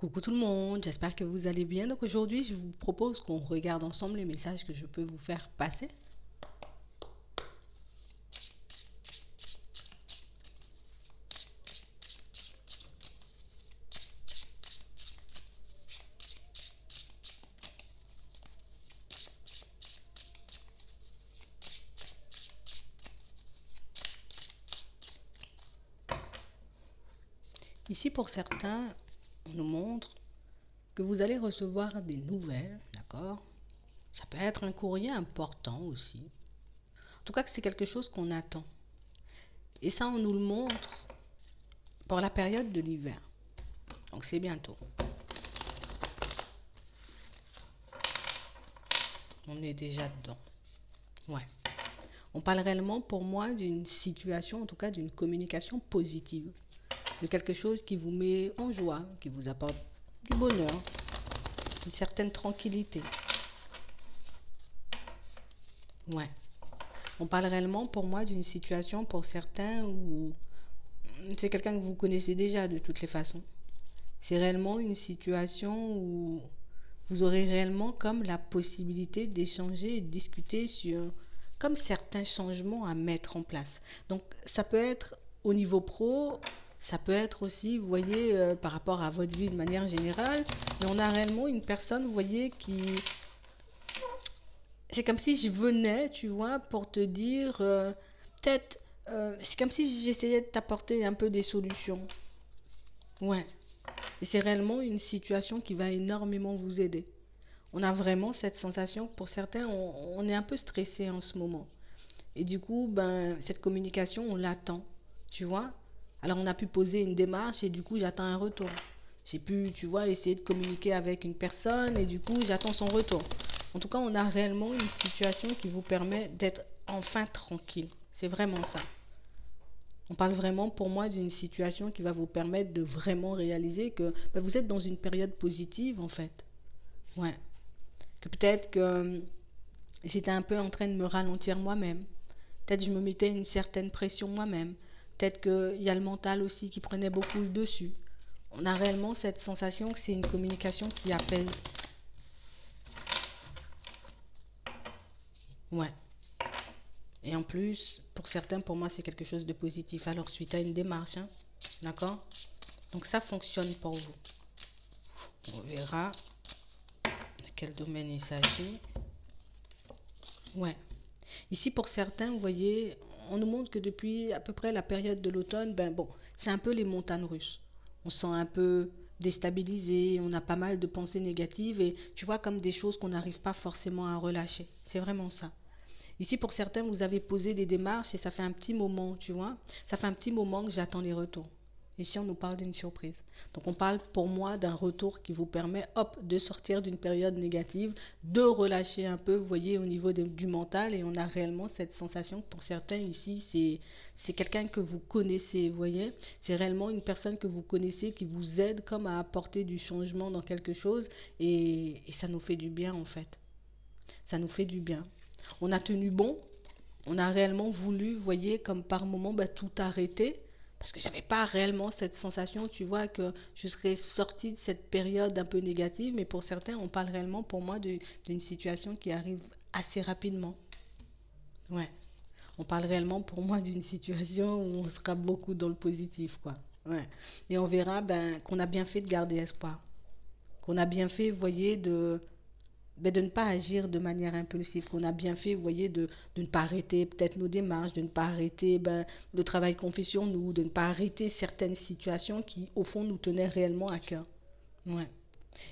Coucou tout le monde, j'espère que vous allez bien. Donc aujourd'hui, je vous propose qu'on regarde ensemble les messages que je peux vous faire passer. Ici, pour certains, on nous montre que vous allez recevoir des nouvelles, d'accord? Ça peut être un courrier important aussi. En tout cas, que c'est quelque chose qu'on attend. Et ça, on nous le montre pour la période de l'hiver. Donc c'est bientôt. On est déjà dedans. Ouais. On parle réellement pour moi d'une situation, en tout cas d'une communication positive, de quelque chose qui vous met en joie, qui vous apporte du bonheur, une certaine tranquillité. Ouais. On parle réellement pour moi d'une situation pour certains où c'est quelqu'un que vous connaissez déjà de toutes les façons. C'est réellement une situation où vous aurez réellement comme la possibilité d'échanger et de discuter sur comme certains changements à mettre en place. Donc ça peut être au niveau pro, ça peut être aussi, vous voyez, par rapport à votre vie de manière générale, mais on a réellement une personne, vous voyez, qui... C'est comme si je venais, tu vois, pour te dire, peut-être, c'est comme si j'essayais de t'apporter un peu des solutions. Ouais. Et c'est réellement une situation qui va énormément vous aider. On a vraiment cette sensation, pour certains, on est un peu stressé en ce moment. Et du coup, ben, cette communication, on l'attend, tu vois. Alors on a pu poser une démarche et du coup, j'attends un retour. J'ai pu, tu vois, essayer de communiquer avec une personne et du coup, j'attends son retour. En tout cas, on a réellement une situation qui vous permet d'être enfin tranquille. C'est vraiment ça. On parle vraiment pour moi d'une situation qui va vous permettre de vraiment réaliser que ben, vous êtes dans une période positive en fait. Ouais. Que peut-être que j'étais un peu en train de me ralentir moi-même. Peut-être que je me mettais une certaine pression moi-même. Peut-être qu'il y a le mental aussi qui prenait beaucoup le dessus. On a réellement cette sensation que c'est une communication qui apaise. Ouais. Et en plus, pour certains, pour moi, c'est quelque chose de positif. Alors, suite à une démarche, hein, d'accord? Donc, ça fonctionne pour vous. On verra de quel domaine il s'agit. Ouais. Ici, pour certains, vous voyez, on nous montre que depuis à peu près la période de l'automne, ben bon, c'est un peu les montagnes russes. On se sent un peu déstabilisé, on a pas mal de pensées négatives et tu vois comme des choses qu'on n'arrive pas forcément à relâcher. C'est vraiment ça. Ici, pour certains, vous avez posé des démarches et ça fait un petit moment, tu vois. Ça fait un petit moment que j'attends les retours. Ici, on nous parle d'une surprise. Donc, on parle pour moi d'un retour qui vous permet, hop, de sortir d'une période négative, de relâcher un peu, vous voyez, au niveau du mental. Et on a réellement cette sensation que pour certains ici, c'est quelqu'un que vous connaissez, vous voyez. C'est réellement une personne que vous connaissez qui vous aide comme à apporter du changement dans quelque chose. Et ça nous fait du bien, en fait. Ça nous fait du bien. On a tenu bon, on a réellement voulu, vous voyez, comme par moment, bah, tout arrêter. Parce que j'avais pas réellement cette sensation, tu vois, que je serais sortie de cette période un peu négative. Mais pour certains, on parle réellement pour moi d'une situation qui arrive assez rapidement. Ouais. On parle réellement pour moi d'une situation où on sera beaucoup dans le positif, quoi. Ouais. Et on verra ben, qu'on a bien fait de garder espoir. Qu'on a bien fait, vous voyez, de ne pas agir de manière impulsive, qu'on a bien fait, vous voyez, de ne pas arrêter peut-être nos démarches, de ne pas arrêter ben, le travail qu'on fait sur nous, de ne pas arrêter certaines situations qui, au fond, nous tenaient réellement à cœur. Ouais.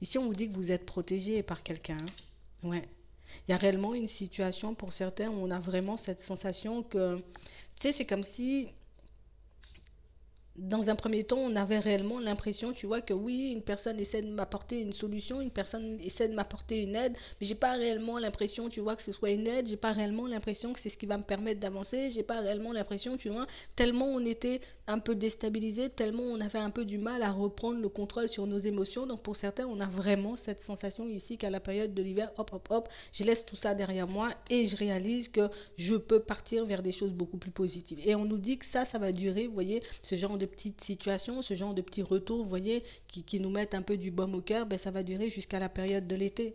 Ici, on vous dit que vous êtes protégé par quelqu'un. Hein. Ouais. Il y a réellement une situation pour certains où on a vraiment cette sensation que, tu sais, c'est comme si dans un premier temps, on avait réellement l'impression, tu vois, que oui, une personne essaie de m'apporter une solution, une personne essaie de m'apporter une aide, mais j'ai pas réellement l'impression, tu vois, que ce soit une aide, j'ai pas réellement l'impression que c'est ce qui va me permettre d'avancer, j'ai pas réellement l'impression, tu vois, tellement on était un peu déstabilisé, tellement on avait un peu du mal à reprendre le contrôle sur nos émotions. Donc pour certains, on a vraiment cette sensation ici qu'à la période de l'hiver, hop, hop, hop, je laisse tout ça derrière moi et je réalise que je peux partir vers des choses beaucoup plus positives. Et on nous dit que ça va durer, vous voyez, ce genre de petites situations, ce genre de petits retours, vous voyez, qui nous mettent un peu du baume au cœur, ben ça va durer jusqu'à la période de l'été.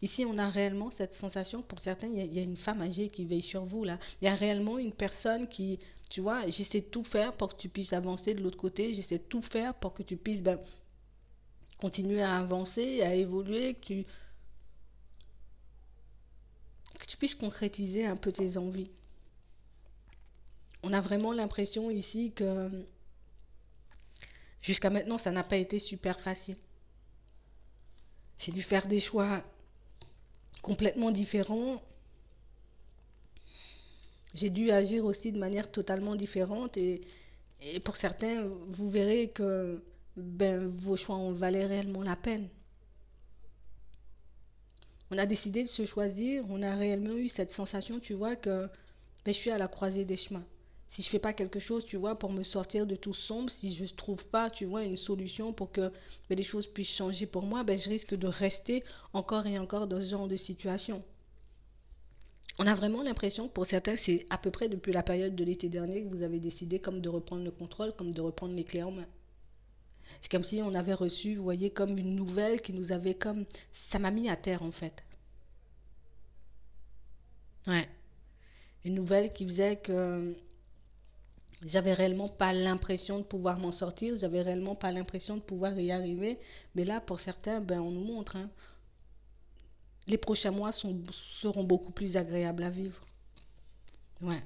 Ici, on a réellement cette sensation, pour certains, il y a une femme âgée qui veille sur vous, là. Il y a réellement une personne qui, tu vois, j'essaie de tout faire pour que tu puisses avancer de l'autre côté, j'essaie de tout faire pour que tu puisses continuer à avancer, à évoluer, que tu puisses concrétiser un peu tes envies. On a vraiment l'impression ici que jusqu'à maintenant, ça n'a pas été super facile. J'ai dû faire des choix complètement différents. J'ai dû agir aussi de manière totalement différente et pour certains, vous verrez que vos choix en valaient réellement la peine. On a décidé de se choisir, on a réellement eu cette sensation, tu vois, que je suis à la croisée des chemins. Si je fais pas quelque chose, tu vois, pour me sortir de tout sombre, si je ne trouve pas, tu vois, une solution pour que les choses puissent changer pour moi, je risque de rester encore et encore dans ce genre de situation. On a vraiment l'impression, pour certains, c'est à peu près depuis la période de l'été dernier que vous avez décidé comme de reprendre le contrôle, comme de reprendre les clés en main. C'est comme si on avait reçu, vous voyez, comme une nouvelle qui nous avait comme... Ça m'a mis à terre, en fait. Ouais. Une nouvelle qui faisait que j'avais réellement pas l'impression de pouvoir m'en sortir, j'avais réellement pas l'impression de pouvoir y arriver. Mais là, pour certains, on nous montre, hein, les prochains mois seront beaucoup plus agréables à vivre. Ouais.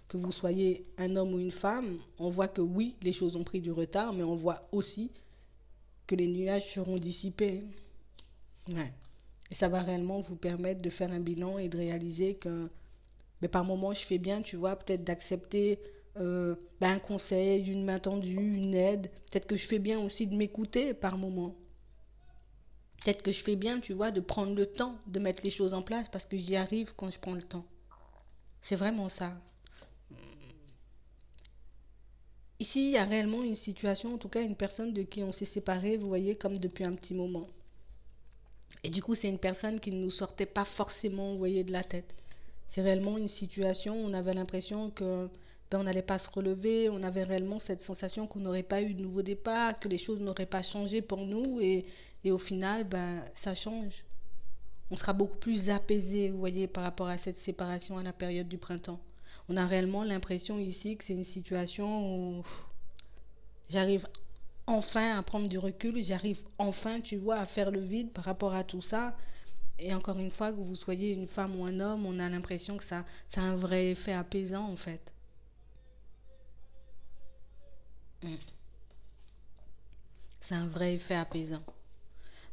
Que vous soyez un homme ou une femme, on voit que oui, les choses ont pris du retard, mais on voit aussi que les nuages seront dissipés. Ouais. Et ça va réellement vous permettre de faire un bilan et de réaliser que par moment je fais bien, tu vois, peut-être d'accepter un conseil, une main tendue, une aide. Peut-être que je fais bien aussi de m'écouter par moment. Peut-être que je fais bien, tu vois, de prendre le temps de mettre les choses en place parce que j'y arrive quand je prends le temps. C'est vraiment ça. Ici, il y a réellement une situation, en tout cas une personne de qui on s'est séparé, vous voyez, comme depuis un petit moment. Et du coup, c'est une personne qui ne nous sortait pas forcément, vous voyez, de la tête. C'est réellement une situation où on avait l'impression que on n'allait pas se relever, on avait réellement cette sensation qu'on n'aurait pas eu de nouveau départ, que les choses n'auraient pas changé pour nous et au final, ça change. On sera beaucoup plus apaisé, vous voyez, par rapport à cette séparation à la période du printemps. On a réellement l'impression ici que c'est une situation où j'arrive enfin à prendre du recul, j'arrive enfin, tu vois, à faire le vide par rapport à tout ça. Et encore une fois, que vous soyez une femme ou un homme, on a l'impression que ça a un vrai effet apaisant en fait. Mm. C'est un vrai effet apaisant.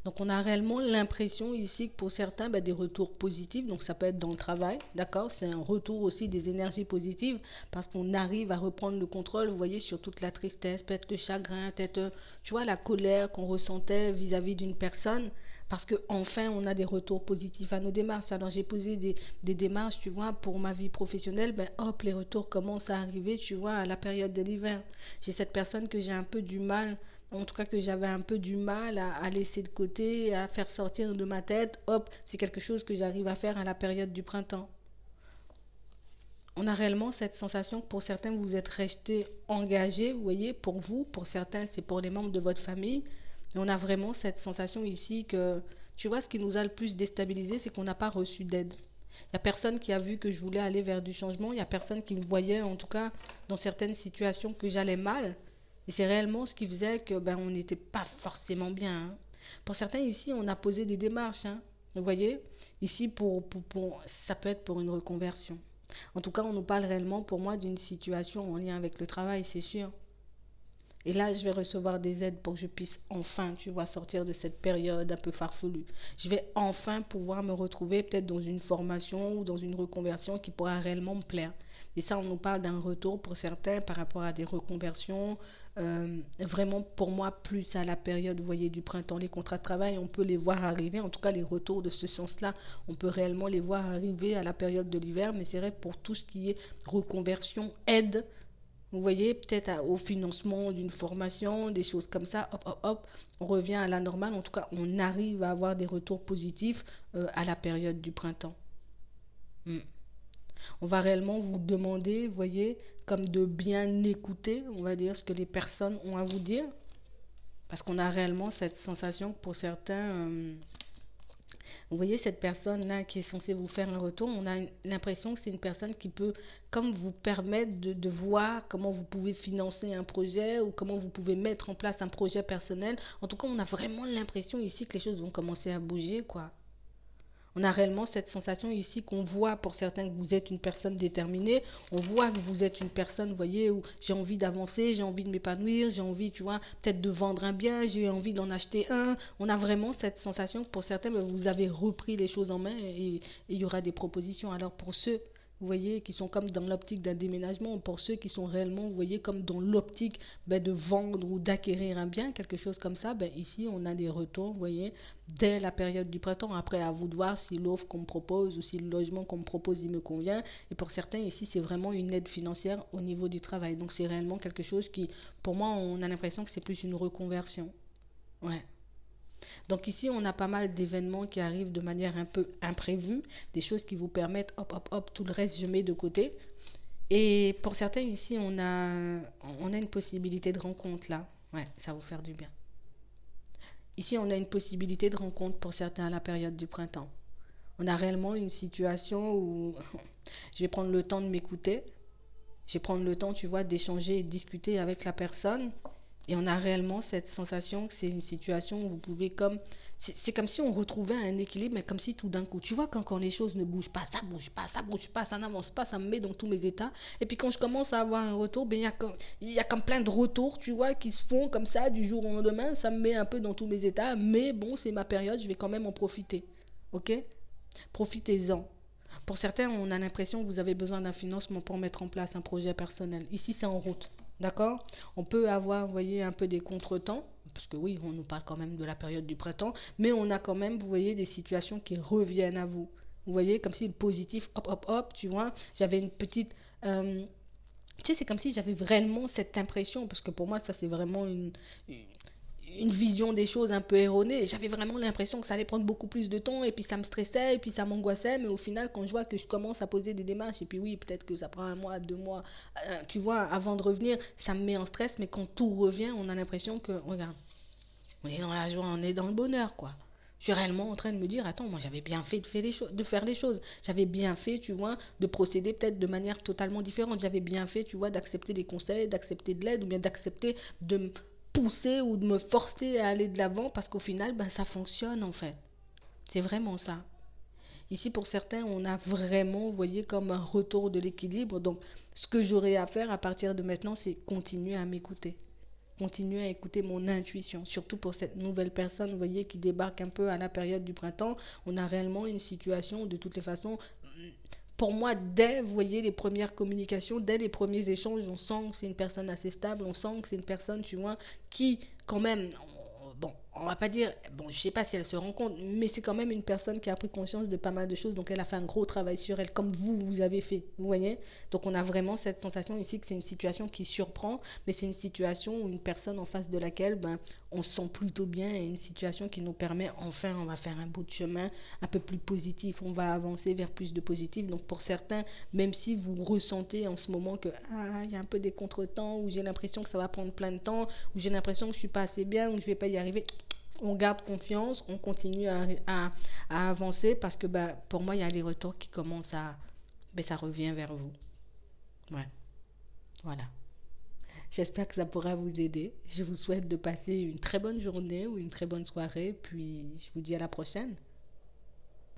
Donc on a réellement l'impression ici que pour certains, des retours positifs, donc ça peut être dans le travail, d'accord, c'est un retour aussi des énergies positives parce qu'on arrive à reprendre le contrôle, vous voyez, sur toute la tristesse, peut-être le chagrin, peut-être, tu vois, la colère qu'on ressentait vis-à-vis d'une personne. Parce qu'enfin, on a des retours positifs à nos démarches. Alors, j'ai posé des démarches, tu vois, pour ma vie professionnelle. Hop, les retours commencent à arriver, tu vois, à la période de l'hiver. J'ai cette personne que j'ai un peu du mal en tout cas que j'avais un peu du mal à laisser de côté, à faire sortir de ma tête, hop, c'est quelque chose que j'arrive à faire à la période du printemps. On a réellement cette sensation que pour certains, vous êtes restés engagés, vous voyez, pour vous, pour certains, c'est pour les membres de votre famille. Et on a vraiment cette sensation ici que, tu vois, ce qui nous a le plus déstabilisé, c'est qu'on n'a pas reçu d'aide. Il n'y a personne qui a vu que je voulais aller vers du changement, il n'y a personne qui me voyait, en tout cas, dans certaines situations que j'allais mal. Et c'est réellement ce qui faisait que on n'était pas forcément bien, hein. Pour certains ici, on a posé des démarches, hein. Vous voyez, ici ça peut être pour une reconversion. En tout cas, on nous parle réellement pour moi d'une situation en lien avec le travail, c'est sûr. Et là, je vais recevoir des aides pour que je puisse enfin, tu vois, sortir de cette période un peu farfelue. Je vais enfin pouvoir me retrouver peut-être dans une formation ou dans une reconversion qui pourra réellement me plaire. Et ça, on nous parle d'un retour pour certains par rapport à des reconversions. Vraiment, pour moi, plus à la période, vous voyez, du printemps, les contrats de travail, on peut les voir arriver. En tout cas, les retours de ce sens-là, on peut réellement les voir arriver à la période de l'hiver. Mais c'est vrai, pour tout ce qui est reconversion, aide, Vous voyez, peut-être au financement d'une formation, des choses comme ça, hop, hop, hop, on revient à la normale. En tout cas, on arrive à avoir des retours positifs à la période du printemps. Mm. On va réellement vous demander, vous voyez, comme de bien écouter, on va dire, ce que les personnes ont à vous dire. Parce qu'on a réellement cette sensation que pour certains, vous voyez cette personne-là qui est censée vous faire un retour, on a l'impression que c'est une personne qui peut comme vous permettre de voir comment vous pouvez financer un projet ou comment vous pouvez mettre en place un projet personnel. En tout cas, on a vraiment l'impression ici que les choses vont commencer à bouger, quoi. On a réellement cette sensation ici qu'on voit pour certains que vous êtes une personne déterminée, on voit que vous êtes une personne, vous voyez, où j'ai envie d'avancer, j'ai envie de m'épanouir, j'ai envie, tu vois, peut-être de vendre un bien, j'ai envie d'en acheter un. On a vraiment cette sensation que pour certains, vous avez repris les choses en main et il y aura des propositions. Alors pour ceux, vous voyez, qui sont comme dans l'optique d'un déménagement, pour ceux qui sont réellement, vous voyez, comme dans l'optique de vendre ou d'acquérir un bien, quelque chose comme ça, ici, on a des retours, vous voyez, dès la période du printemps. Après, à vous de voir si l'offre qu'on me propose ou si le logement qu'on me propose, il me convient. Et pour certains, ici, c'est vraiment une aide financière au niveau du travail. Donc, c'est réellement quelque chose qui, pour moi, on a l'impression que c'est plus une reconversion. Ouais. Donc ici, on a pas mal d'événements qui arrivent de manière un peu imprévue, des choses qui vous permettent, hop, hop, hop, tout le reste, je mets de côté. Et pour certains, ici, on a une possibilité de rencontre là. Ouais, ça va vous faire du bien. Ici, on a une possibilité de rencontre pour certains à la période du printemps. On a réellement une situation où je vais prendre le temps de m'écouter. Je vais prendre le temps, tu vois, d'échanger et de discuter avec la personne. Et on a réellement cette sensation que c'est une situation où vous pouvez comme... C'est comme si on retrouvait un équilibre, mais comme si tout d'un coup, tu vois, quand les choses ne bougent pas, ça bouge pas, ça bouge pas, ça n'avance pas, ça me met dans tous mes états. Et puis quand je commence à avoir un retour, il y a comme plein de retours, tu vois, qui se font comme ça du jour au lendemain. Ça me met un peu dans tous mes états, mais bon, c'est ma période, je vais quand même en profiter. Ok? Profitez-en. Pour certains, on a l'impression que vous avez besoin d'un financement pour mettre en place un projet personnel. Ici, c'est en route. D'accord? On peut avoir, vous voyez, un peu des contretemps, parce que oui, on nous parle quand même de la période du printemps, mais on a quand même, vous voyez, des situations qui reviennent à vous. Vous voyez, comme si le positif, hop, hop, hop, tu vois, j'avais une petite... tu sais, c'est comme si j'avais vraiment cette impression, parce que pour moi, ça, c'est vraiment une vision des choses un peu erronée. J'avais vraiment l'impression que ça allait prendre beaucoup plus de temps et puis ça me stressait et puis ça m'angoissait. Mais au final, quand je vois que je commence à poser des démarches et puis oui, peut-être que ça prend un mois, 2 mois, tu vois, avant de revenir, ça me met en stress. Mais quand tout revient, on a l'impression que, regarde, on est dans la joie, on est dans le bonheur, quoi. Je suis réellement en train de me dire, attends, moi j'avais bien fait de faire les choses. J'avais bien fait, tu vois, de procéder peut-être de manière totalement différente. J'avais bien fait, tu vois, d'accepter des conseils, d'accepter de l'aide ou bien d'accepter de me pousser ou de me forcer à aller de l'avant parce qu'au final, ça fonctionne en fait. C'est vraiment ça. Ici, pour certains, on a vraiment, vous voyez, comme un retour de l'équilibre. Donc, ce que j'aurai à faire à partir de maintenant, c'est continuer à m'écouter. Continuer à écouter mon intuition, surtout pour cette nouvelle personne, vous voyez, qui débarque un peu à la période du printemps. On a réellement une situation, de toutes les façons, pour moi, dès, vous voyez, les premières communications, dès les premiers échanges, on sent que c'est une personne assez stable, on sent que c'est une personne, tu vois, qui, quand même, bon, on va pas dire, bon, je sais pas si elle se rend compte, mais c'est quand même une personne qui a pris conscience de pas mal de choses, donc elle a fait un gros travail sur elle, comme vous avez fait, vous voyez. Donc on a vraiment cette sensation ici que c'est une situation qui surprend, mais c'est une situation où une personne en face de laquelle, on se sent plutôt bien et une situation qui nous permet, enfin, on va faire un bout de chemin un peu plus positif, on va avancer vers plus de positif. Donc pour certains, même si vous ressentez en ce moment que il y a un peu des contretemps, ou j'ai l'impression que ça va prendre plein de temps, ou j'ai l'impression que je suis pas assez bien, ou je vais pas y arriver, on garde confiance, on continue à avancer parce que pour moi, il y a des retours qui commencent à... ça revient vers vous. Ouais, voilà. J'espère que ça pourra vous aider. Je vous souhaite de passer une très bonne journée ou une très bonne soirée. Puis je vous dis à la prochaine.